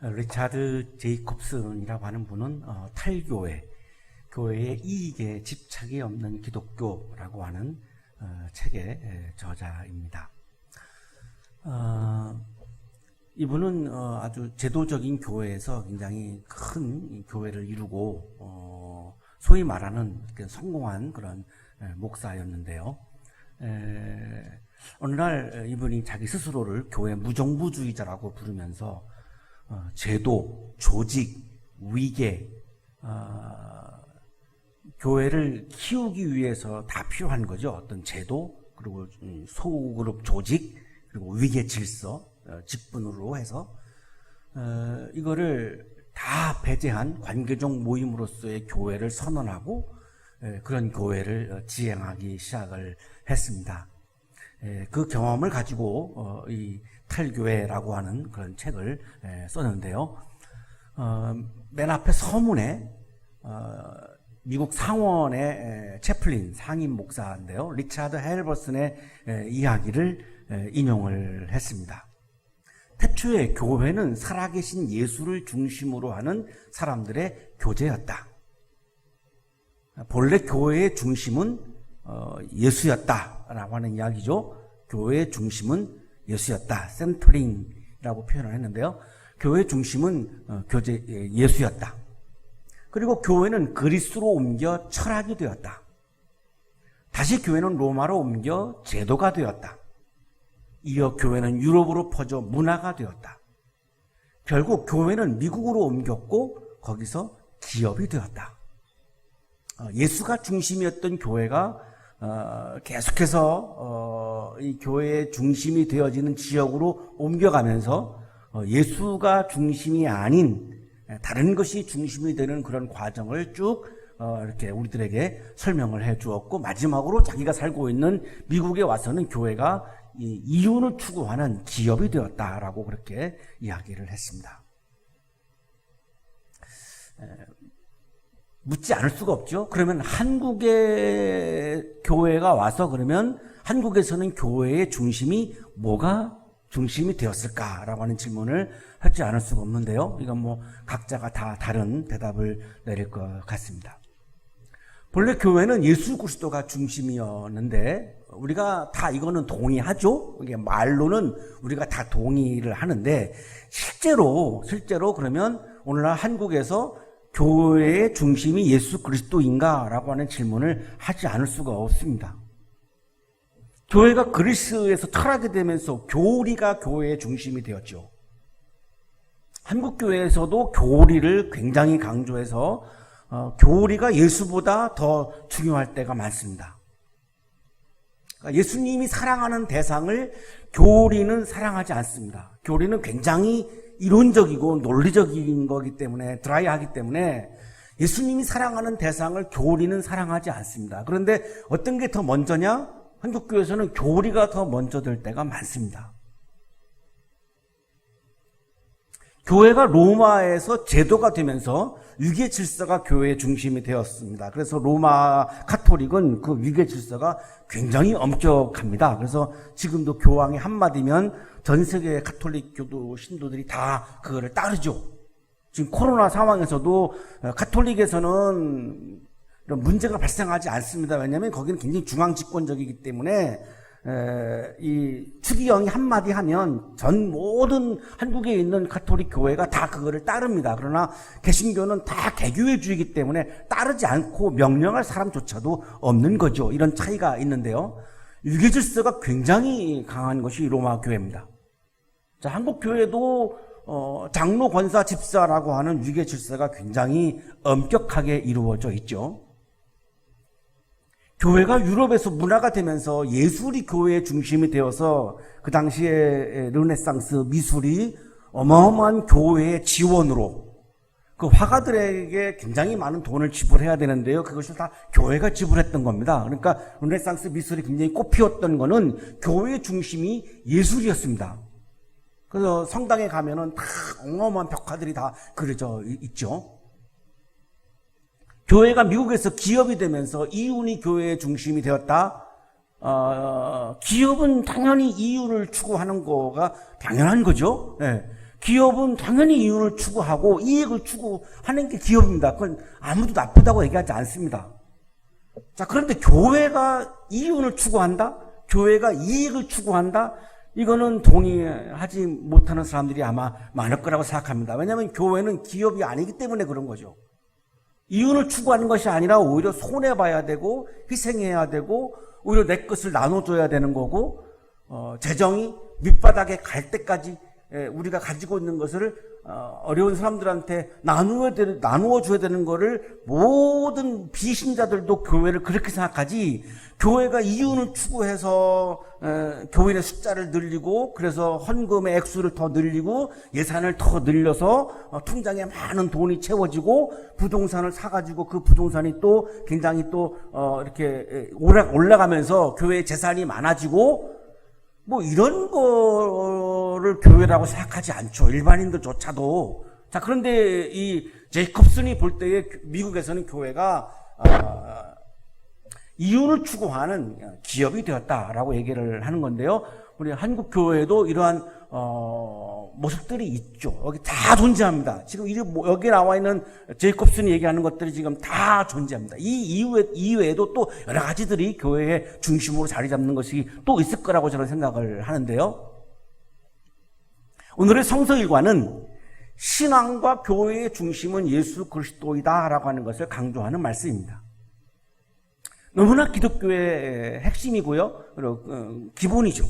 리차드 제이콥슨이라고 하는 분은 탈교회, 교회의 이익에 집착이 없는 기독교라고 하는 책의 저자입니다. 이분은 아주 제도적인 교회에서 굉장히 큰 교회를 이루고 소위 말하는 성공한 그런 목사였는데요. 어느 날 이분이 자기 스스로를 교회 무정부주의자라고 부르면서 제도, 조직, 위계, 교회를 키우기 위해서 다 필요한 거죠. 어떤 제도, 그리고 소그룹 조직, 그리고 위계 질서, 직분으로 해서 이거를 다 배제한 관계적 모임으로서의 교회를 선언하고 그런 교회를 지향하기 시작을 했습니다. 그 경험을 가지고 이 탈교회라고 하는 그런 책을 썼는데요. 맨 앞에 서문에 미국 상원의 채플린 상임 목사인데요. 리차드 헬버슨의 이야기를 인용을 했습니다. 태초에 교회는 살아계신 예수를 중심으로 하는 사람들의 교제였다. 본래 교회의 중심은 예수였다라고 하는 이야기죠. 교회의 중심은 예수였다. 센터링이라고 표현을 했는데요. 교회의 중심은 예수였다. 그리고 교회는 그리스로 옮겨 철학이 되었다. 다시 교회는 로마로 옮겨 제도가 되었다. 이어 교회는 유럽으로 퍼져 문화가 되었다. 결국 교회는 미국으로 옮겼고 거기서 기업이 되었다. 예수가 중심이었던 교회가 계속해서 이 교회의 중심이 되어지는 지역으로 옮겨가면서 예수가 중심이 아닌 다른 것이 중심이 되는 그런 과정을 쭉 이렇게 우리들에게 설명을 해 주었고, 마지막으로 자기가 살고 있는 미국에 와서는 교회가 이윤을 추구하는 기업이 되었다라고 그렇게 이야기를 했습니다. 묻지 않을 수가 없죠. 그러면 한국의 교회가 와서 그러면 한국에서는 교회의 중심이 뭐가 중심이 되었을까라고 하는 질문을 하지 않을 수가 없는데요. 이건 뭐 각자가 다 다른 대답을 내릴 것 같습니다. 본래 교회는 예수 그리스도가 중심이었는데 우리가 다 이거는 동의하죠. 이게 말로는 우리가 다 동의를 하는데 실제로 그러면 오늘날 한국에서 교회의 중심이 예수 그리스도인가라고 하는 질문을 하지 않을 수가 없습니다. 교회가 그리스에서 타락이 되면서 교리가 교회의 중심이 되었죠. 한국 교회에서도 교리를 굉장히 강조해서 교리가 예수보다 더 중요할 때가 많습니다. 그러니까 예수님이 사랑하는 대상을 교리는 사랑하지 않습니다. 교리는 굉장히 이론적이고 논리적인 거기 때문에 드라이하기 때문에 예수님이 사랑하는 대상을 교리는 사랑하지 않습니다. 그런데 어떤 게 더 먼저냐? 한국교회에서는 교리가 더 먼저 될 때가 많습니다. 교회가 로마에서 제도가 되면서 위계 질서가 교회의 중심이 되었습니다. 그래서 로마 카톨릭은 그 위계 질서가 굉장히 엄격합니다. 그래서 지금도 교황이 한마디면 전 세계의 카톨릭 교도 신도들이 다 그거를 따르죠. 지금 코로나 상황에서도 카톨릭에서는 이런 문제가 발생하지 않습니다. 왜냐하면 거기는 굉장히 중앙 집권적이기 때문에 이 추기경이 한마디 하면 전 모든 한국에 있는 카톨릭 교회가 다 그거를 따릅니다. 그러나 개신교는 다 개교회주의이기 때문에 따르지 않고 명령할 사람조차도 없는 거죠. 이런 차이가 있는데요. 유교 질서가 굉장히 강한 것이 로마 교회입니다. 자, 한국 교회도 장로, 권사, 집사라고 하는 유교 질서가 굉장히 엄격하게 이루어져 있죠. 교회가 유럽에서 문화가 되면서 예술이 교회의 중심이 되어서 그 당시에 르네상스 미술이 어마어마한 교회의 지원으로 그 화가들에게 굉장히 많은 돈을 지불해야 되는데요. 그것을 다 교회가 지불했던 겁니다. 그러니까 르네상스 미술이 굉장히 꽃피웠던 거는 교회의 중심이 예술이었습니다. 그래서 성당에 가면은 다 어마어마한 벽화들이 다 그려져 있죠. 교회가 미국에서 기업이 되면서 이윤이 교회의 중심이 되었다. 기업은 당연히 이윤을 추구하는 거가 당연한 거죠. 네. 기업은 당연히 이윤을 추구하고 이익을 추구하는 게 기업입니다. 그건 아무도 나쁘다고 얘기하지 않습니다. 자, 그런데 교회가 이윤을 추구한다? 교회가 이익을 추구한다? 이거는 동의하지 못하는 사람들이 아마 많을 거라고 생각합니다. 왜냐하면 교회는 기업이 아니기 때문에 그런 거죠. 이윤을 추구하는 것이 아니라 오히려 손해봐야 되고 희생해야 되고 오히려 내 것을 나눠줘야 되는 거고 재정이 밑바닥에 갈 때까지 우리가 가지고 있는 것을 어려운 사람들한테 나누어줘야 되는 거를 모든 비신자들도 교회를 그렇게 생각하지, 교회가 이윤을 추구해서 교인의 숫자를 늘리고 그래서 헌금의 액수를 더 늘리고 예산을 더 늘려서 통장에 많은 돈이 채워지고 부동산을 사가지고 그 부동산이 또 굉장히 또 이렇게 올라가면서 교회의 재산이 많아지고 뭐 이런 거를 교회라고 생각하지 않죠. 일반인들조차도. 자, 그런데 이 제이콥슨이 볼 때에 미국에서는 교회가 이윤을 추구하는 기업이 되었다라고 얘기를 하는 건데요. 우리 한국 교회도 이러한 모습들이 있죠. 여기 다 존재합니다. 지금 여기 나와 있는 제이콥슨이 얘기하는 것들이 지금 다 존재합니다. 이 이외에도 또 여러 가지들이 교회의 중심으로 자리 잡는 것이 또 있을 거라고 저는 생각을 하는데요. 오늘의 성서일과는 신앙과 교회의 중심은 예수 그리스도이다라고 하는 것을 강조하는 말씀입니다. 너무나 기독교의 핵심이고요. 그리고 기본이죠.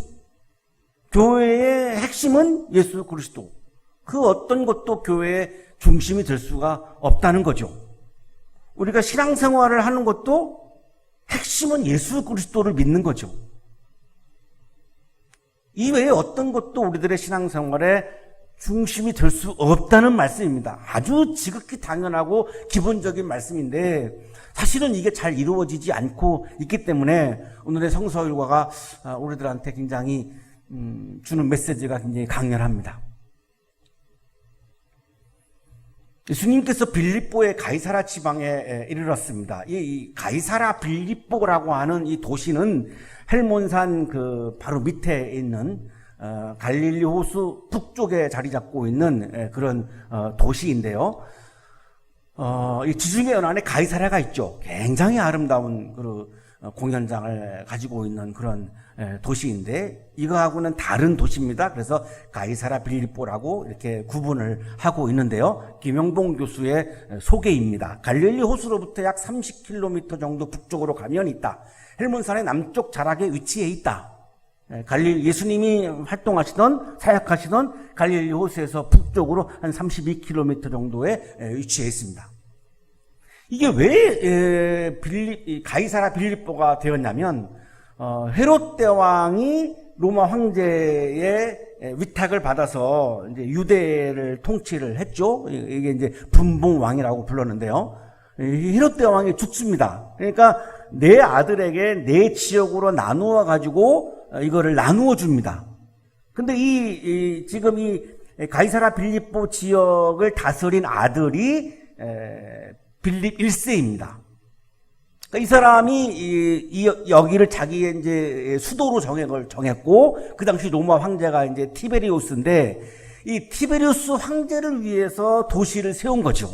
교회의 핵심은 예수 그리스도. 그 어떤 것도 교회의 중심이 될 수가 없다는 거죠. 우리가 신앙생활을 하는 것도 핵심은 예수 그리스도를 믿는 거죠. 이외에 어떤 것도 우리들의 신앙생활의 중심이 될 수 없다는 말씀입니다. 아주 지극히 당연하고 기본적인 말씀인데 사실은 이게 잘 이루어지지 않고 있기 때문에 오늘의 성서일과가 우리들한테 굉장히 주는 메시지가 굉장히 강렬합니다. 예수님께서 빌립보의 가이사라 지방에 이르렀습니다. 이 가이사라 빌립보라고 하는 이 도시는 헬몬산 그 바로 밑에 있는 갈릴리 호수 북쪽에 자리 잡고 있는 그런 도시인데요. 이 지중해 연안에 가이사라가 있죠. 굉장히 아름다운 그 공연장을 가지고 있는 그런 도시인데 이거하고는 다른 도시입니다. 그래서 가이사라 빌립보라고 이렇게 구분을 하고 있는데요. 김영봉 교수의 소개입니다. 갈릴리 호수로부터 약 30km 정도 북쪽으로 가면 있다. 헬몬산의 남쪽 자락에 위치해 있다. 예수님이 활동하시던 사역하시던 갈릴리 호수에서 북쪽으로 한 32km 정도에 위치해 있습니다. 이게 왜 가이사라 빌립보가 되었냐면 헤롯 대왕이 로마 황제의 위탁을 받아서 이제 유대를 통치를 했죠. 이게 이제 분봉왕이라고 불렀는데요. 헤롯 대왕이 죽습니다. 그러니까 내 아들에게 내 지역으로 나누어 가지고 이거를 나누어 줍니다. 근데 지금 이 가이사라 빌립보 지역을 다스린 아들이 빌립 1세입니다. 그러니까 이 사람이 여기를 자기의 이제 수도로 정했고, 그 당시 로마 황제가 이제 티베리우스인데, 이 티베리우스 황제를 위해서 도시를 세운 거죠.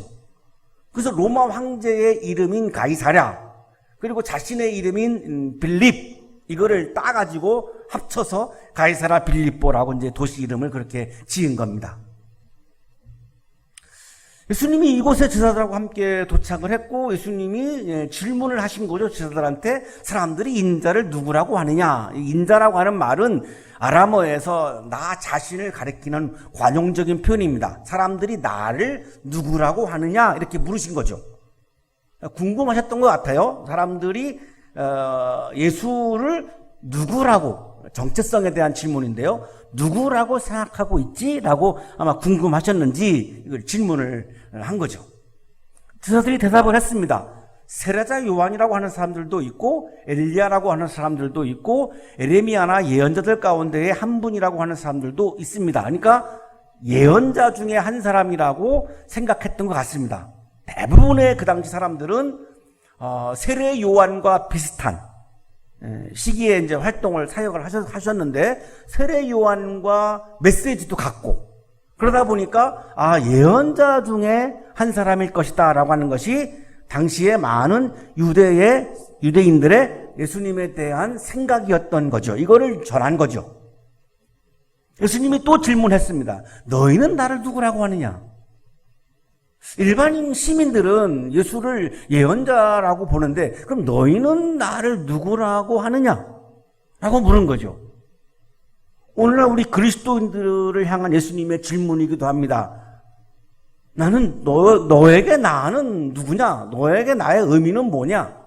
그래서 로마 황제의 이름인 가이사랴, 그리고 자신의 이름인 빌립, 이거를 따가지고 합쳐서 가이사라 빌립보라고 이제 도시 이름을 그렇게 지은 겁니다. 예수님이 이곳에 제자들하고 함께 도착을 했고 예수님이 질문을 하신 거죠. 제자들한테 사람들이 인자를 누구라고 하느냐. 인자라고 하는 말은 아람어에서 나 자신을 가리키는 관용적인 표현입니다. 사람들이 나를 누구라고 하느냐 이렇게 물으신 거죠. 궁금하셨던 것 같아요. 사람들이 예수를 누구라고, 정체성에 대한 질문인데요. 누구라고 생각하고 있지? 라고 아마 궁금하셨는지 이걸 질문을 한 거죠. 제자들이 대답을 했습니다. 세례자 요한이라고 하는 사람들도 있고 엘리야라고 하는 사람들도 있고 에레미야나 예언자들 가운데에 한 분이라고 하는 사람들도 있습니다. 그러니까 예언자 중에 한 사람이라고 생각했던 것 같습니다. 대부분의 그 당시 사람들은 세례 요한과 비슷한 시기에 이제 사역을 하셨는데 세례 요한과 메시지도 같고 그러다 보니까 예언자 중에 한 사람일 것이다 라고 하는 것이 당시에 많은 유대인들의 예수님에 대한 생각이었던 거죠. 이거를 전한 거죠. 예수님이 또 질문했습니다. 너희는 나를 누구라고 하느냐? 일반인 시민들은 예수를 예언자라고 보는데 그럼 너희는 나를 누구라고 하느냐? 라고 물은 거죠. 오늘날 우리 그리스도인들을 향한 예수님의 질문이기도 합니다. 나는 너에게 나는 누구냐? 너에게 나의 의미는 뭐냐?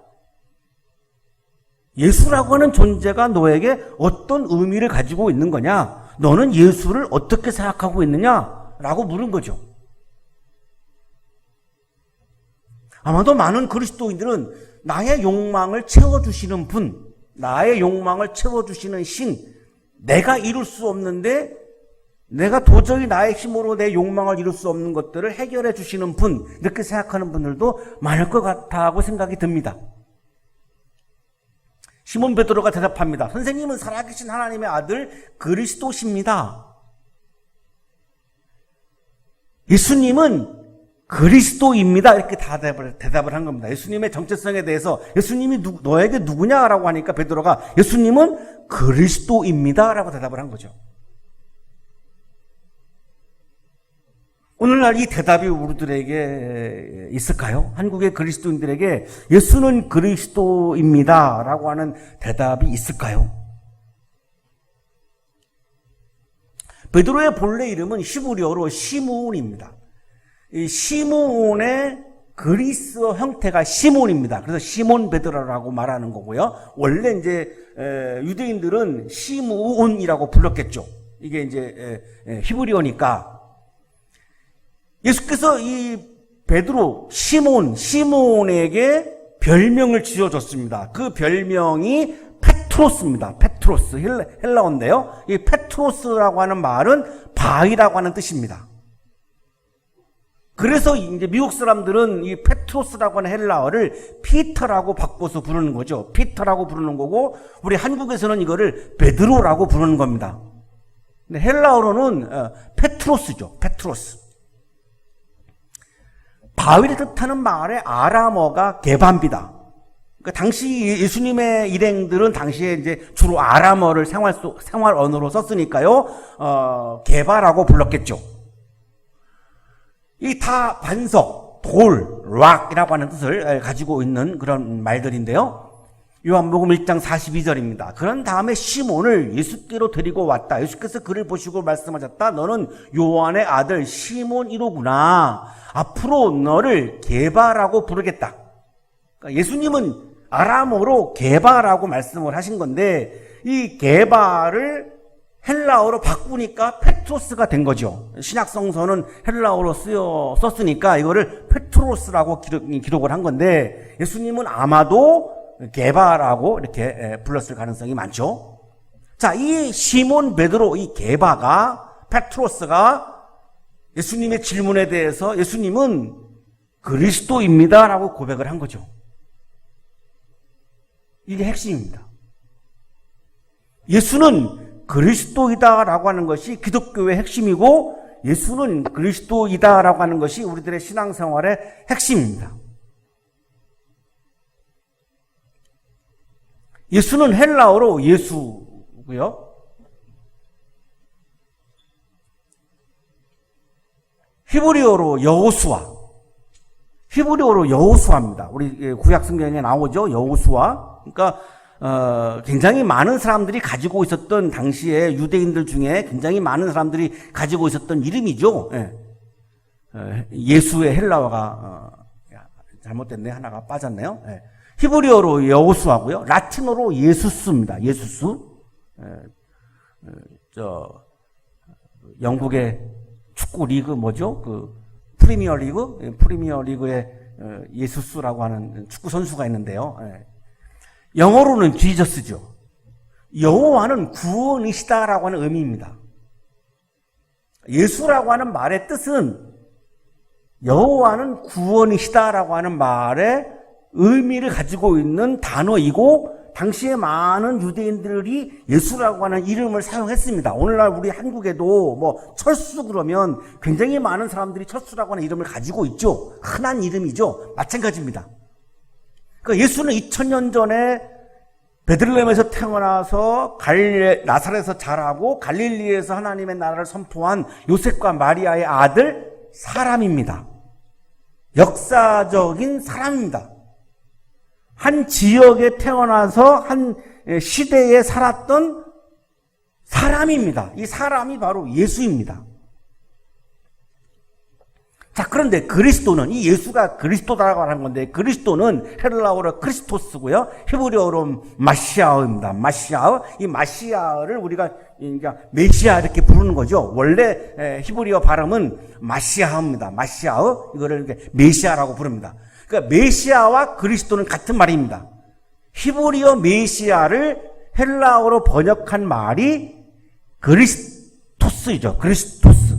예수라고 하는 존재가 너에게 어떤 의미를 가지고 있는 거냐? 너는 예수를 어떻게 생각하고 있느냐? 라고 물은 거죠. 아마도 많은 그리스도인들은 나의 욕망을 채워주시는 분, 나의 욕망을 채워주시는 신, 내가 이룰 수 없는데 내가 도저히 나의 힘으로 내 욕망을 이룰 수 없는 것들을 해결해 주시는 분, 이렇게 생각하는 분들도 많을 것 같다고 생각이 듭니다. 시몬 베드로가 대답합니다. 선생님은 살아계신 하나님의 아들 그리스도십니다. 예수님은 그리스도입니다. 이렇게 대답을 한 겁니다. 예수님의 정체성에 대해서 예수님이 너에게 누구냐라고 하니까 베드로가 예수님은 그리스도입니다. 라고 대답을 한 거죠. 오늘날 이 대답이 우리들에게 있을까요? 한국의 그리스도인들에게 예수는 그리스도입니다. 라고 하는 대답이 있을까요? 베드로의 본래 이름은 히브리어로 시므온입니다. 이 시므온의 그리스어 형태가 시몬입니다. 그래서 시몬 베드로라고 말하는 거고요. 원래 이제 유대인들은 시므온이라고 불렀겠죠. 이게 이제 히브리어니까. 예수께서 이 베드로 시몬에게 별명을 지어줬습니다. 그 별명이 페트로스입니다. 페트로스 헬라어인데요. 이 페트로스라고 하는 말은 바위라고 하는 뜻입니다. 그래서 이제 미국 사람들은 이 페트로스라고 하는 헬라어를 피터라고 바꿔서 부르는 거죠. 피터라고 부르는 거고 우리 한국에서는 이거를 베드로라고 부르는 겁니다. 근데 헬라어로는 페트로스죠. 페트로스. 바위를 뜻하는 말의 아람어가 게바입니다. 그러니까 당시 예수님의 일행들은 당시에 이제 주로 아람어를 생활 언어로 썼으니까요. 게바라고 불렀겠죠. 이 다 반석, 돌, 락이라고 하는 뜻을 가지고 있는 그런 말들인데요. 요한복음 1장 42절입니다. 그런 다음에 시몬을 예수께로 데리고 왔다. 예수께서 그를 보시고 말씀하셨다. 너는 요한의 아들 시몬이로구나. 앞으로 너를 게바라고 부르겠다. 그러니까 예수님은 아람어로 게바라고 말씀을 하신 건데 이 게바를 헬라어로 바꾸니까 페트로스가 된 거죠. 신약성서는 헬라어로 썼으니까 이거를 페트로스라고 기록을 한 건데 예수님은 아마도 게바라고 이렇게 불렀을 가능성이 많죠. 자, 이 시몬 베드로, 이 게바가, 페트로스가 예수님의 질문에 대해서 예수님은 그리스도입니다 라고 고백을 한 거죠. 이게 핵심입니다. 예수는 그리스도이다라고 하는 것이 기독교의 핵심이고 예수는 그리스도이다라고 하는 것이 우리들의 신앙생활의 핵심입니다. 예수는 헬라어로 예수고요. 히브리어로 여호수아입니다. 우리 구약 성경에 나오죠. 여호수아. 그러니까 굉장히 많은 사람들이 가지고 있었던 당시에 유대인들 중에 굉장히 많은 사람들이 가지고 있었던 이름이죠. 예수의 헬라어가 잘못됐네. 하나가 빠졌네요. 히브리어로 여호수아고요. 라틴어로 예수스입니다. 예수스. 영국의 축구 리그 뭐죠? 그 프리미어 리그의 예수스라고 하는 축구 선수가 있는데요. 영어로는 지저스죠. 여호와는 구원이시다라고 하는 의미입니다. 예수라고 하는 말의 뜻은 여호와는 구원이시다라고 하는 말의 의미를 가지고 있는 단어이고 당시에 많은 유대인들이 예수라고 하는 이름을 사용했습니다. 오늘날 우리 한국에도 뭐 철수 그러면 굉장히 많은 사람들이 철수라고 하는 이름을 가지고 있죠. 흔한 이름이죠. 마찬가지입니다. 그러니까 예수는 2000년 전에 베들레헴에서 태어나서 나사렛에서 자라고 갈릴리에서 하나님의 나라를 선포한 요셉과 마리아의 아들 사람입니다. 역사적인 사람입니다. 한 지역에 태어나서 한 시대에 살았던 사람입니다. 이 사람이 바로 예수입니다. 자, 그런데 그리스도는, 이 예수가 그리스도다라고 하는 건데, 그리스도는 헬라어로 크리스토스고요, 히브리어로 마시아어입니다. 마시아어. 이 마시아어를 우리가 그러니까 메시아 이렇게 부르는 거죠. 원래 히브리어 발음은 마시아어입니다. 마시아어. 이거를 이렇게 메시아라고 부릅니다. 그러니까 메시아와 그리스도는 같은 말입니다. 히브리어 메시아를 헬라어로 번역한 말이 그리스토스이죠. 그리스토스.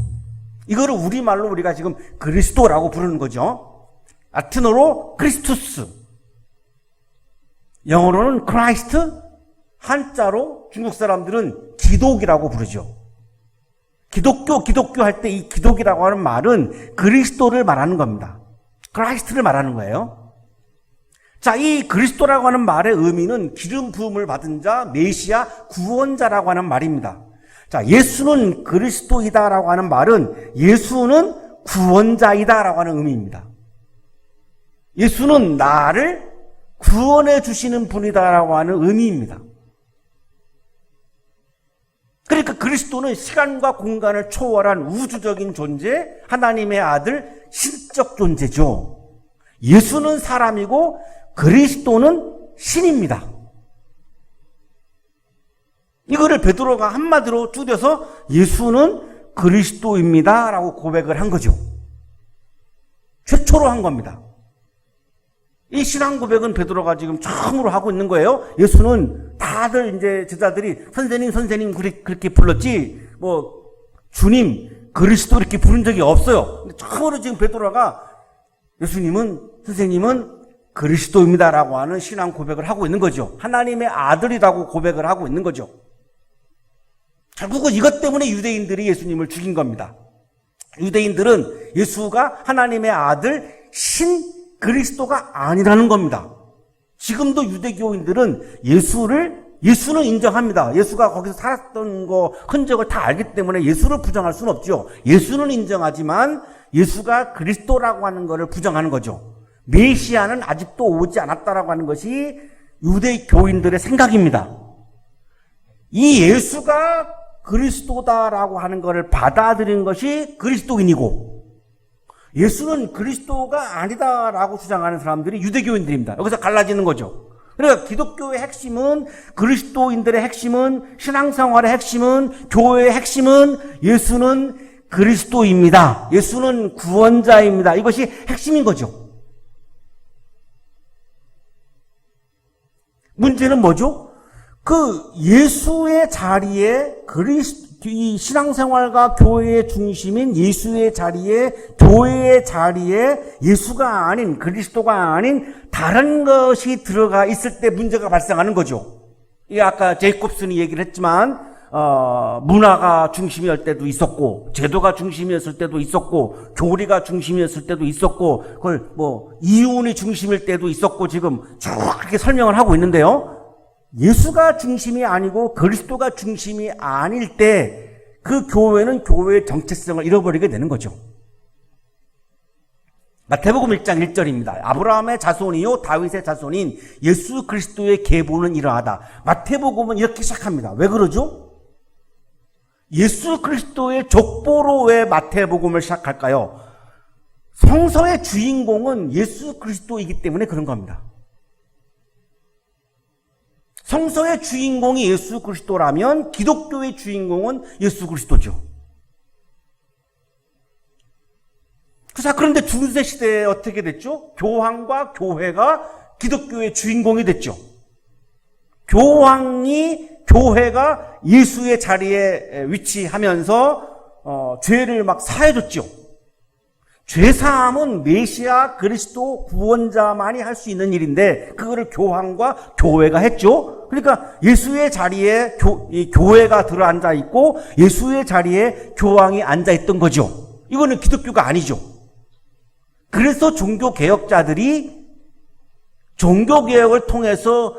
이거를 우리말로 우리가 지금 그리스도라고 부르는 거죠. 라틴어로 크리스투스. 영어로는 크라이스트. 한자로 중국 사람들은 기독이라고 부르죠. 기독교 할 때 이 기독이라고 하는 말은 그리스도를 말하는 겁니다. 크라이스트를 말하는 거예요. 자, 이 그리스도라고 하는 말의 의미는 기름 부음을 받은 자, 메시아, 구원자라고 하는 말입니다. 자, 예수는 그리스도이다라고 하는 말은 예수는 구원자이다라고 하는 의미입니다. 예수는 나를 구원해 주시는 분이다라고 하는 의미입니다. 그러니까 그리스도는 시간과 공간을 초월한 우주적인 존재, 하나님의 아들, 신적 존재죠. 예수는 사람이고 그리스도는 신입니다. 이거를 베드로가 한마디로 줄여서 예수는 그리스도입니다 라고 고백을 한 거죠. 최초로 한 겁니다. 이 신앙 고백은 베드로가 지금 처음으로 하고 있는 거예요. 예수는 다들 이제 제자들이 선생님 그렇게 불렀지 뭐 주님 그리스도 이렇게 부른 적이 없어요. 근데 처음으로 지금 베드로가 선생님은 그리스도입니다라고 하는 신앙 고백을 하고 있는 거죠. 하나님의 아들이라고 고백을 하고 있는 거죠. 결국은 이것 때문에 유대인들이 예수님을 죽인 겁니다. 유대인들은 예수가 하나님의 아들 신 그리스도가 아니라는 겁니다. 지금도 유대교인들은 예수는 인정합니다. 예수가 거기서 살았던 거 흔적을 다 알기 때문에 예수를 부정할 수는 없죠. 예수는 인정하지만 예수가 그리스도라고 하는 것을 부정하는 거죠. 메시아는 아직도 오지 않았다라고 하는 것이 유대교인들의 생각입니다. 이 예수가 그리스도다라고 하는 것을 받아들인 것이 그리스도인이고 예수는 그리스도가 아니다라고 주장하는 사람들이 유대교인들입니다. 여기서 갈라지는 거죠. 그러니까 기독교의 핵심은 그리스도인들의 핵심은 신앙생활의 핵심은 교회의 핵심은 예수는 그리스도입니다. 예수는 구원자입니다. 이것이 핵심인 거죠. 문제는 뭐죠? 그 예수의 자리에 이 신앙생활과 교회의 중심인 예수의 자리에 교회의 자리에 예수가 아닌 그리스도가 아닌 다른 것이 들어가 있을 때 문제가 발생하는 거죠. 이 아까 제이콥슨이 얘기를 했지만 문화가 중심이었을 때도 있었고 제도가 중심이었을 때도 있었고 교리가 중심이었을 때도 있었고 그걸 뭐 이윤이 중심일 때도 있었고 지금 쭉 그렇게 설명을 하고 있는데요. 예수가 중심이 아니고 그리스도가 중심이 아닐 때 그 교회는 교회의 정체성을 잃어버리게 되는 거죠. 마태복음 1장 1절입니다. 아브라함의 자손이요 다윗의 자손인 예수 그리스도의 계보는 이러하다. 마태복음은 이렇게 시작합니다. 왜 그러죠? 예수 그리스도의 족보로 왜 마태복음을 시작할까요? 성서의 주인공은 예수 그리스도이기 때문에 그런 겁니다. 성서의 주인공이 예수 그리스도라면 기독교의 주인공은 예수 그리스도죠. 자, 그런데 중세 시대에 어떻게 됐죠? 교황과 교회가 기독교의 주인공이 됐죠. 교회가 예수의 자리에 위치하면서 죄를 막 사해줬죠. 죄사함은 메시아 그리스도 구원자만이 할 수 있는 일인데 그거를 교황과 교회가 했죠. 그러니까 예수의 자리에 교회가 들어앉아 있고 예수의 자리에 교황이 앉아 있던 거죠. 이거는 기독교가 아니죠. 그래서 종교개혁자들이 종교개혁을 통해서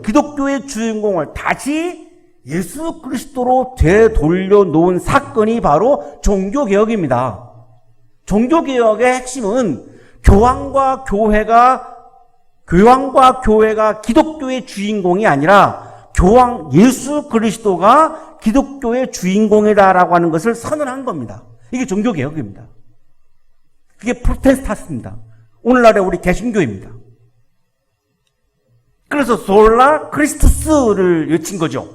기독교의 주인공을 다시 예수 그리스도로 되돌려 놓은 사건이 바로 종교개혁입니다. 종교개혁의 핵심은 교황과 교회가 기독교의 주인공이 아니라 예수 그리스도가 기독교의 주인공이다라고 하는 것을 선언한 겁니다. 이게 종교개혁입니다. 그게 프로테스탄트입니다. 오늘날의 우리 개신교입니다. 그래서 솔라 크리스투스를 외친 거죠.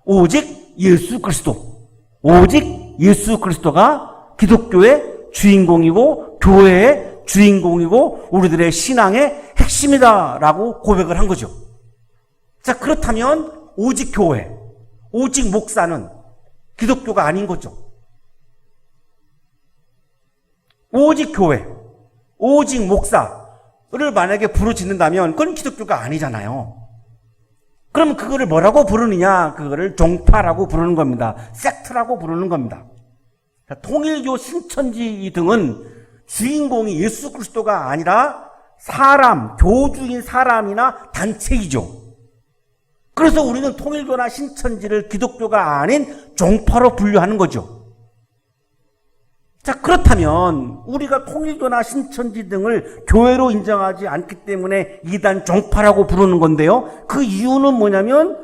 오직 예수 그리스도. 오직 예수 그리스도가 기독교의 주인공이고 교회의 주인공이고 우리들의 신앙의 핵심이다라고 고백을 한 거죠. 자, 그렇다면 오직 교회, 오직 목사는 기독교가 아닌 거죠. 오직 교회, 오직 목사를 만약에 부르짖는다면 그건 기독교가 아니잖아요. 그럼 그거를 뭐라고 부르느냐? 그거를 종파라고 부르는 겁니다. 섹트라고 부르는 겁니다. 통일교, 신천지 등은 주인공이 예수 그리스도가 아니라 교주인 사람이나 단체이죠. 그래서 우리는 통일교나 신천지를 기독교가 아닌 종파로 분류하는 거죠. 자, 그렇다면 우리가 통일교나 신천지 등을 교회로 인정하지 않기 때문에 이단 종파라고 부르는 건데요. 그 이유는 뭐냐면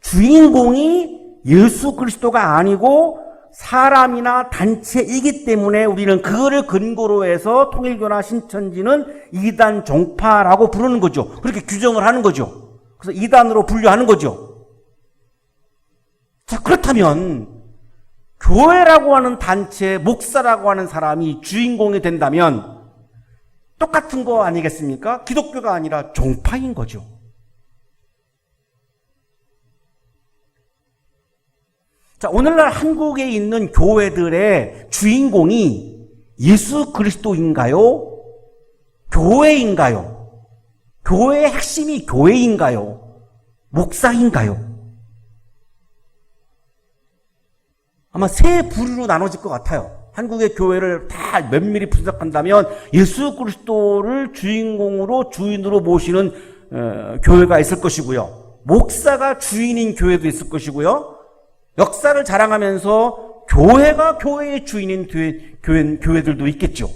주인공이 예수 그리스도가 아니고 사람이나 단체이기 때문에 우리는 그거를 근거로 해서 통일교나 신천지는 이단 종파라고 부르는 거죠. 그렇게 규정을 하는 거죠. 그래서 이단으로 분류하는 거죠. 자, 그렇다면 교회라고 하는 단체, 목사라고 하는 사람이 주인공이 된다면 똑같은 거 아니겠습니까? 기독교가 아니라 종파인 거죠. 자, 오늘날 한국에 있는 교회들의 주인공이 예수 그리스도인가요? 교회인가요? 교회의 핵심이 교회인가요? 목사인가요? 아마 세 부류로 나눠질 것 같아요. 한국의 교회를 다 면밀히 분석한다면 예수 그리스도를 주인으로 모시는 교회가 있을 것이고요. 목사가 주인인 교회도 있을 것이고요. 역사를 자랑하면서 교회가 교회의 주인인 교회들도 있겠죠.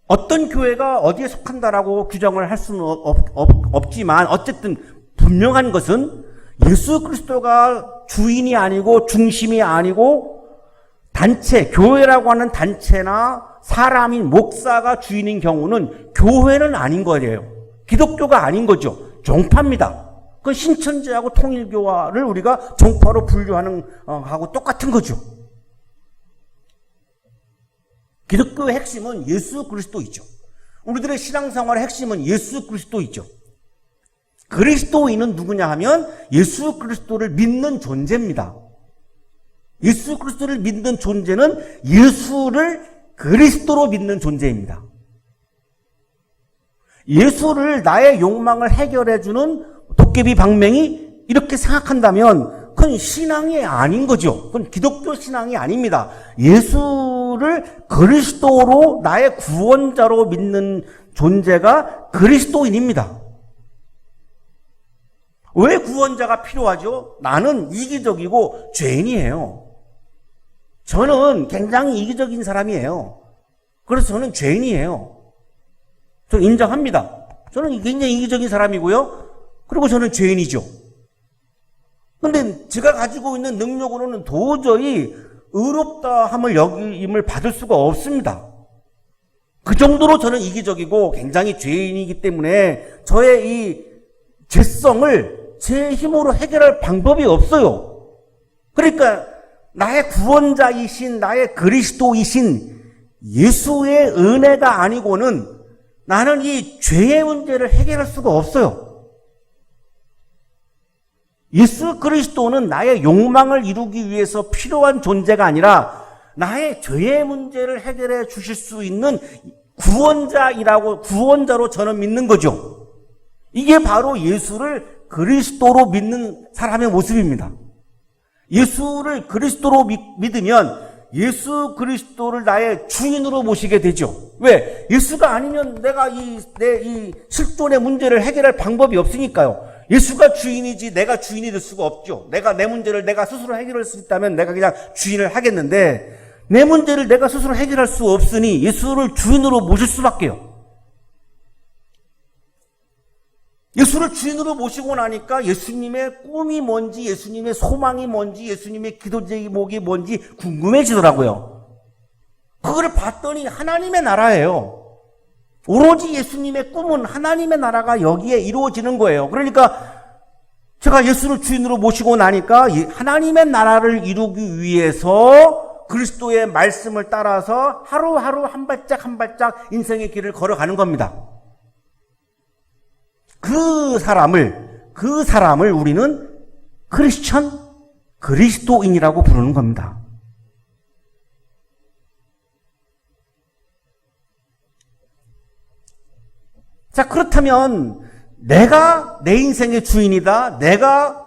어떤 교회가 어디에 속한다라고 규정을 할 수는 없지만 어쨌든 분명한 것은 예수 그리스도가 주인이 아니고 중심이 아니고 단체, 교회라고 하는 단체나 사람인 목사가 주인인 경우는 교회는 아닌 거예요. 기독교가 아닌 거죠. 종파입니다. 그 신천지하고 통일교화를 우리가 종파로 분류하는 하고 똑같은 거죠. 기독교의 핵심은 예수 그리스도이죠. 우리들의 신앙생활의 핵심은 예수 그리스도이죠. 그리스도인은 누구냐 하면 예수 그리스도를 믿는 존재입니다. 예수 그리스도를 믿는 존재는 예수를 그리스도로 믿는 존재입니다. 예수를 나의 욕망을 해결해주는 도깨비 방맹이 이렇게 생각한다면 그건 신앙이 아닌 거죠. 그건 기독교 신앙이 아닙니다. 예수를 그리스도로 나의 구원자로 믿는 존재가 그리스도인입니다. 왜 구원자가 필요하죠? 나는 이기적이고 죄인이에요. 저는 굉장히 이기적인 사람이에요. 그래서 저는 죄인이에요. 저 인정합니다. 저는 굉장히 이기적인 사람이고요. 그리고 저는 죄인이죠. 근데 제가 가지고 있는 능력으로는 도저히 의롭다 함을 여김을 받을 수가 없습니다. 그 정도로 저는 이기적이고 굉장히 죄인이기 때문에 저의 이 죄성을 제 힘으로 해결할 방법이 없어요. 그러니까 나의 구원자이신 나의 그리스도이신 예수의 은혜가 아니고는 나는 이 죄의 문제를 해결할 수가 없어요. 예수 그리스도는 나의 욕망을 이루기 위해서 필요한 존재가 아니라 나의 죄의 문제를 해결해 주실 수 있는 구원자로 저는 믿는 거죠. 이게 바로 예수를 그리스도로 믿는 사람의 모습입니다. 예수를 그리스도로 믿으면 예수 그리스도를 나의 주인으로 모시게 되죠. 왜? 예수가 아니면 내가 내 이 실존의 문제를 해결할 방법이 없으니까요. 예수가 주인이지 내가 주인이 될 수가 없죠. 내가 내 문제를 내가 스스로 해결할 수 있다면 내가 그냥 주인을 하겠는데 내 문제를 내가 스스로 해결할 수 없으니 예수를 주인으로 모실 수밖에요. 예수를 주인으로 모시고 나니까 예수님의 꿈이 뭔지, 예수님의 소망이 뭔지, 예수님의 기도 제목이 뭔지 궁금해지더라고요. 그걸 봤더니 하나님의 나라예요. 오로지 예수님의 꿈은 하나님의 나라가 여기에 이루어지는 거예요. 그러니까 제가 예수를 주인으로 모시고 나니까 하나님의 나라를 이루기 위해서 그리스도의 말씀을 따라서 하루하루 한 발짝 한 발짝 인생의 길을 걸어가는 겁니다. 그 사람을 우리는 크리스천, 그리스도인이라고 부르는 겁니다. 자, 그렇다면 내가 내 인생의 주인이다. 내가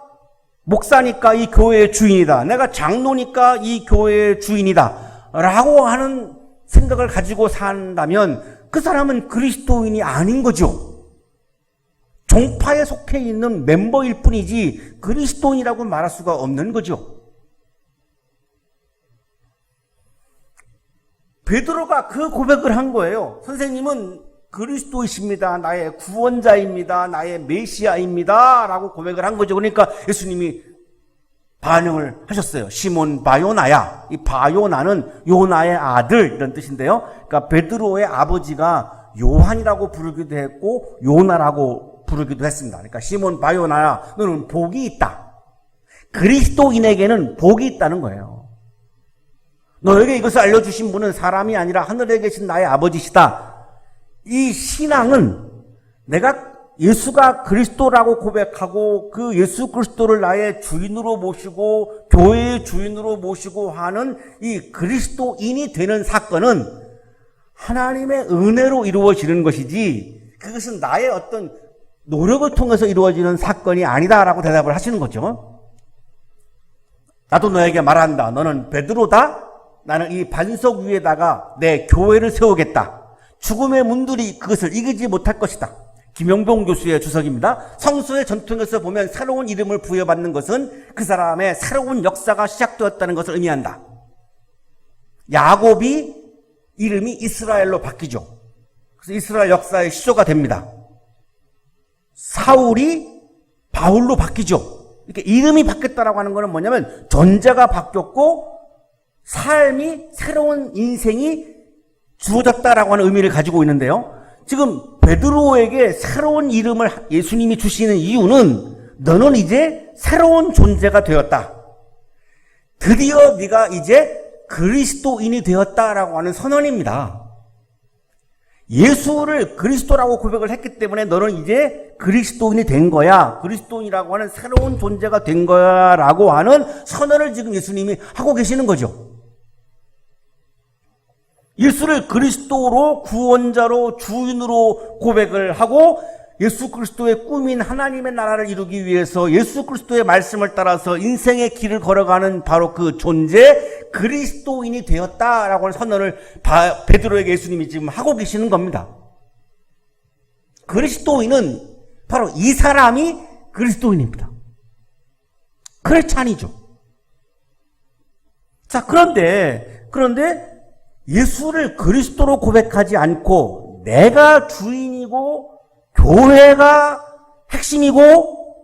목사니까 이 교회의 주인이다. 내가 장로니까 이 교회의 주인이다. 라고 하는 생각을 가지고 산다면 그 사람은 그리스도인이 아닌 거죠. 종파에 속해 있는 멤버일 뿐이지 그리스도인이라고 말할 수가 없는 거죠. 베드로가 그 고백을 한 거예요. 선생님은 그리스도이십니다. 나의 구원자입니다. 나의 메시아입니다. 라고 고백을 한 거죠. 그러니까 예수님이 반응을 하셨어요. 시몬 바요나야. 이 바요나는 요나의 아들 이런 뜻인데요. 그러니까 베드로의 아버지가 요한이라고 부르기도 했고 요나라고 부르기도 했습니다. 그러니까 시몬 바요나야, 너는 복이 있다. 그리스도인에게는 복이 있다는 거예요. 너에게 이것을 알려주신 분은 사람이 아니라 하늘에 계신 나의 아버지시다. 이 신앙은 내가 예수가 그리스도라고 고백하고 그 예수 그리스도를 나의 주인으로 모시고 교회의 주인으로 모시고 하는 이 그리스도인이 되는 사건은 하나님의 은혜로 이루어지는 것이지 그것은 나의 어떤 노력을 통해서 이루어지는 사건이 아니다라고 대답을 하시는 거죠. 나도 너에게 말한다. 너는 베드로다. 나는 이 반석 위에다가 내 교회를 세우겠다. 죽음의 문들이 그것을 이기지 못할 것이다. 김영봉 교수의 주석입니다. 성서의 전통에서 보면 새로운 이름을 부여받는 것은 그 사람의 새로운 역사가 시작되었다는 것을 의미한다. 야곱이 이름이 이스라엘로 바뀌죠. 그래서 이스라엘 역사의 시조가 됩니다. 사울이 바울로 바뀌죠. 이렇게 이름이 바뀌었다라고 하는 것은 뭐냐면 존재가 바뀌었고 삶이 새로운 인생이 주어졌다라고 하는 의미를 가지고 있는데요. 지금 베드로에게 새로운 이름을 예수님이 주시는 이유는 너는 이제 새로운 존재가 되었다. 드디어 네가 이제 그리스도인이 되었다라고 하는 선언입니다. 예수를 그리스도라고 고백을 했기 때문에 너는 이제 그리스도인이 된 거야. 그리스도인이라고 하는 새로운 존재가 된 거야 라고 하는 선언을 지금 예수님이 하고 계시는 거죠. 예수를 그리스도로 구원자로 주인으로 고백을 하고 예수 그리스도의 꿈인 하나님의 나라를 이루기 위해서 예수 그리스도의 말씀을 따라서 인생의 길을 걸어가는 바로 그 존재 그리스도인이 되었다라고 하는 선언을 베드로에게 예수님이 지금 하고 계시는 겁니다. 그리스도인은 바로 이 사람이 그리스도인입니다. 크리스찬이죠. 자, 그런데 예수를 그리스도로 고백하지 않고 내가 주인이고 교회가 핵심이고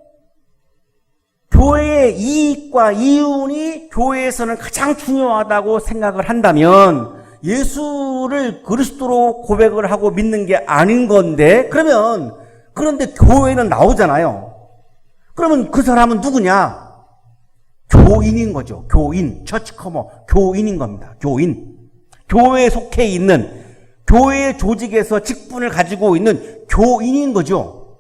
교회의 이익과 이윤이 교회에서는 가장 중요하다고 생각을 한다면 예수를 그리스도로 고백을 하고 믿는 게 아닌 건데 그런데 교회는 나오잖아요. 그러면 그 사람은 누구냐? 교인인 거죠. 교인, 처치커머, 교인인 겁니다. 교인. 교회에 속해 있는 교회의 조직에서 직분을 가지고 있는 교인인 거죠.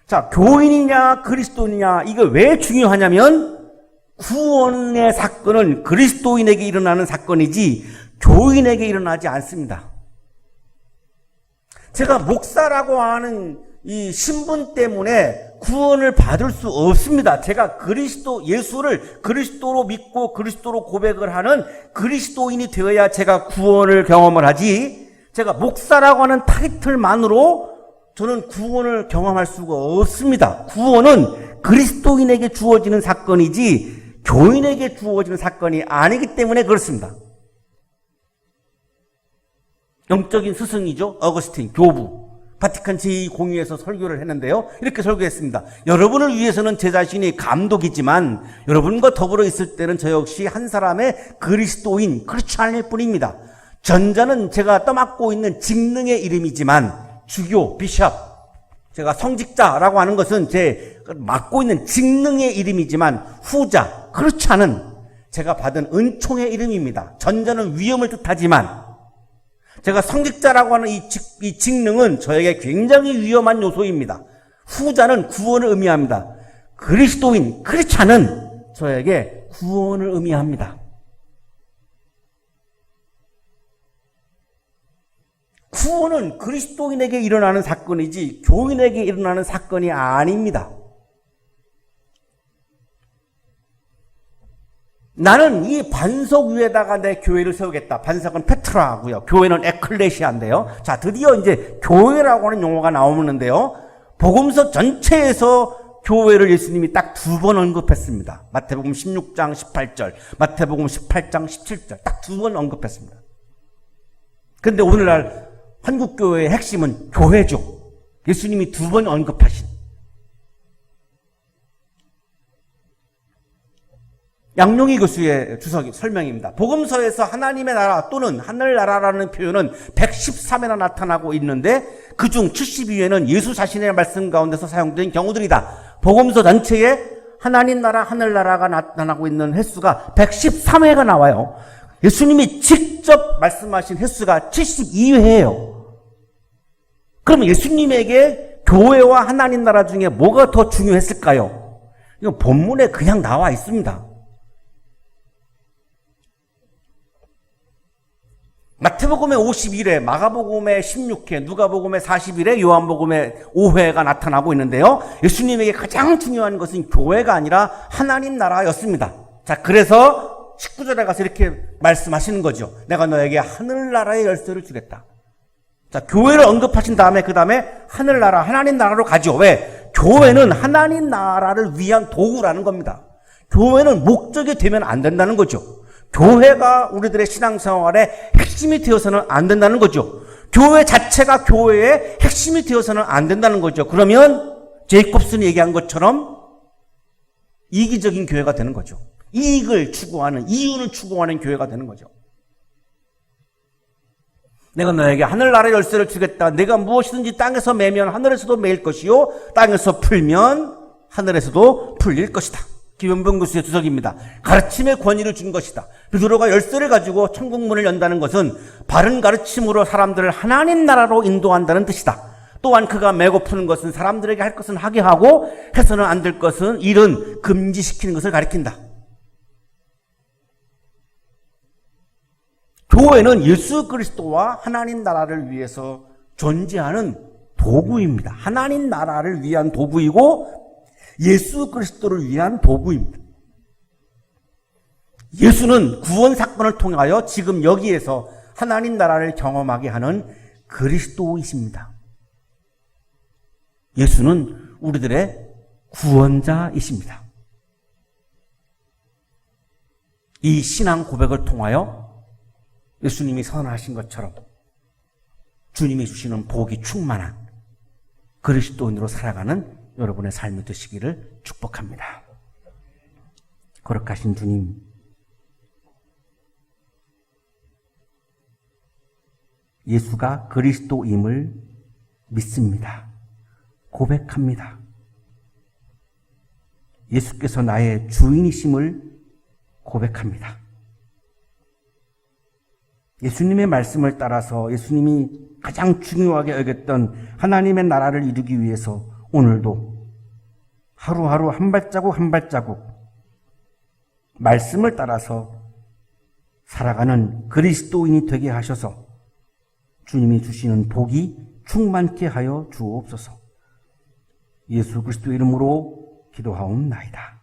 자, 교인이냐 그리스도인이냐 이게 왜 중요하냐면 구원의 사건은 그리스도인에게 일어나는 사건이지 교인에게 일어나지 않습니다. 제가 목사라고 하는 이 신분 때문에 구원을 받을 수 없습니다. 제가 예수를 그리스도로 믿고 그리스도로 고백을 하는 그리스도인이 되어야 제가 구원을 경험을 하지, 제가 목사라고 하는 타이틀만으로 저는 구원을 경험할 수가 없습니다. 구원은 그리스도인에게 주어지는 사건이지 교인에게 주어지는 사건이 아니기 때문에 그렇습니다. 영적인 스승이죠. 어거스틴 교부. 바티칸 제2공의에서 설교를 했는데요. 이렇게 설교했습니다. 여러분을 위해서는 제 자신이 감독이지만 여러분과 더불어 있을 때는 저 역시 한 사람의 그리스도인, 크리스찬일 뿐입니다. 전자는 제가 떠맡고 있는 직능의 이름이지만 주교, 비숍, 제가 성직자라고 하는 것은 제 맡고 있는 직능의 이름이지만 후자, 크리스찬은 제가 받은 은총의 이름입니다. 전자는 위험을 뜻하지만 제가 성직자라고 하는 이 직능은 저에게 굉장히 위험한 요소입니다. 후자는 구원을 의미합니다. 그리스도인, 크리스찬은 저에게 구원을 의미합니다. 구원은 그리스도인에게 일어나는 사건이지 교인에게 일어나는 사건이 아닙니다. 나는 이 반석 위에다가 내 교회를 세우겠다. 반석은 페트라고요. 교회는 에클레시아인데요. 자, 드디어 이제 교회라고 하는 용어가 나오는데요. 복음서 전체에서 교회를 예수님이 딱 2번 언급했습니다. 마태복음 16장 18절, 마태복음 18장 17절 딱 2번 언급했습니다. 그런데 오늘날 한국교회의 핵심은 교회죠. 예수님이 2번 언급하신. 양용희 교수의 설명입니다. 복음서에서 하나님의 나라 또는 하늘나라라는 표현은 113회나 나타나고 있는데 그중 72회는 예수 자신의 말씀 가운데서 사용된 경우들이다. 복음서 전체에 하나님 나라, 하늘나라가 나타나고 있는 횟수가 113회가 나와요. 예수님이 직접 말씀하신 횟수가 72회예요. 그럼 예수님에게 교회와 하나님 나라 중에 뭐가 더 중요했을까요? 이건 본문에 그냥 나와 있습니다. 마태복음의 51회, 마가복음의 16회, 누가복음의 41회, 요한복음의 5회가 나타나고 있는데요. 예수님에게 가장 중요한 것은 교회가 아니라 하나님 나라였습니다. 자, 그래서 19절에 가서 이렇게 말씀하시는 거죠. 내가 너에게 하늘나라의 열쇠를 주겠다. 자, 교회를 언급하신 다음에 그 다음에 하늘나라, 하나님 나라로 가죠. 왜? 교회는 하나님 나라를 위한 도구라는 겁니다. 교회는 목적이 되면 안 된다는 거죠. 교회가 우리들의 신앙생활의 핵심이 되어서는 안 된다는 거죠. 교회 자체가 교회의 핵심이 되어서는 안 된다는 거죠. 그러면 제이콥슨이 얘기한 것처럼 이기적인 교회가 되는 거죠. 이익을 추구하는, 이윤을 추구하는 교회가 되는 거죠. 내가 너에게 하늘나라의 열쇠를 주겠다. 내가 무엇이든지 땅에서 매면 하늘에서도 매일 것이요 땅에서 풀면 하늘에서도 풀릴 것이다. 김현봉 교수의 주석입니다. 가르침의 권위를 준 것이다. 베드로가 열쇠를 가지고 천국문을 연다는 것은 바른 가르침으로 사람들을 하나님 나라로 인도한다는 뜻이다. 또한 그가 메고 푸는 것은 사람들에게 할 것은 하게 하고 해서는 안 될 것은 일은 금지시키는 것을 가리킨다. 교회는 예수 그리스도와 하나님 나라를 위해서 존재하는 도구입니다. 하나님 나라를 위한 도구이고 예수 그리스도를 위한 도구입니다. 예수는 구원 사건을 통하여 지금 여기에서 하나님 나라를 경험하게 하는 그리스도이십니다. 예수는 우리들의 구원자이십니다. 이 신앙 고백을 통하여 예수님이 선언하신 것처럼 주님이 주시는 복이 충만한 그리스도인으로 살아가는 여러분의 삶이 되시기를 축복합니다. 거룩하신 주님, 예수가 그리스도임을 믿습니다. 고백합니다. 예수께서 나의 주인이심을 고백합니다. 예수님의 말씀을 따라서 예수님이 가장 중요하게 여겼던 하나님의 나라를 이루기 위해서 오늘도 하루하루 한 발자국 한 발자국 말씀을 따라서 살아가는 그리스도인이 되게 하셔서 주님이 주시는 복이 충만케 하여 주옵소서. 예수 그리스도의 이름으로 기도하옵나이다.